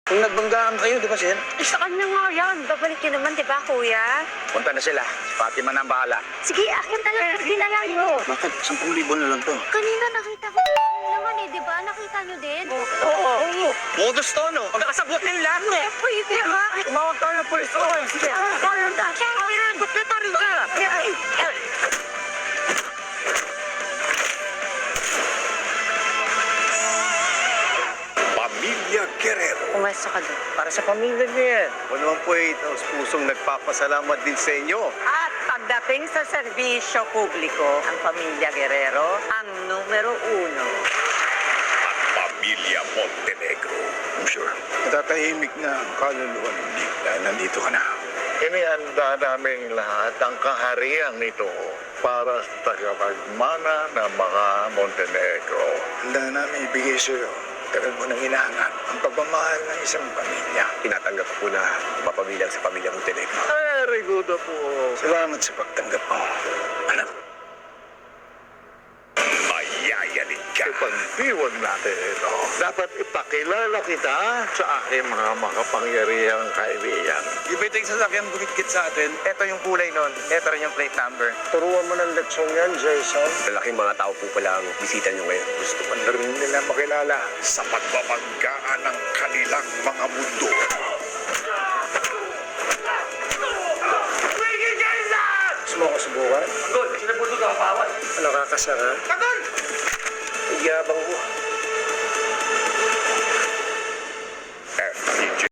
Kung nagbanggaan kayo, di ba, Sen? Sa kanya nga yan. Babalik yun naman, di ba, kuya? Punta na sila. Si Fatima na ang bahala. Sige, akin talaga. Dinalang mo. Bakit? 10,000 na lang to. Kanina nakita ko naman eh, di ba? Nakita nyo din? Oo. Modus to, no? Pagkakasabot ng lahat, no? Pwede ba? Tumawag tayo ng pulis. Okay, sige. Parang na. Ba't ka rin ka? Pamilya Guerrero. Pumasok ka doon. Para sa pamilya niya yan. O naman po ay taos pusong nagpapasalamat din sa inyo. At pagdating sa serbisyo publiko, ang pamilya Guerrero ang numero 1. Pamilya Montenegro. I'm sure. Natatahimik na ang kaluluwa ng Nick dahil nandito ka na. Inihanda namin lahat ang kaharian nito para sa tagapagmana ng mga Montenegro. Handa namin ibigay sa iyo. Tagal mo nang hinahangat ang pagmamahal ng isang pamilya. Tinatanggap ko na mapabilang sa pamilya Montenegro. Very good po. Salamat sa pagtanggap mo, anak. Mayayanig ka. Ipagdiwan natin ito. Dapat ipakilala kita sa aking mga makapangyarihang kaibigan. Yung ba yung sasakyan bukit sa atin? Ito yung kulay nun. Ito rin yung plate number. Turuan mo ng leksyon yan, Jason. Malaking mga tao po pala ang bisita nyo ngayon. Gusto ko na rin nila makilala sa pagbabanggaan ng kanilang mga mundo. Gusto mo ako subukan? Agol, sinabuto ka ang pawat. Ano kakasara? Agol! Nagyabang mo.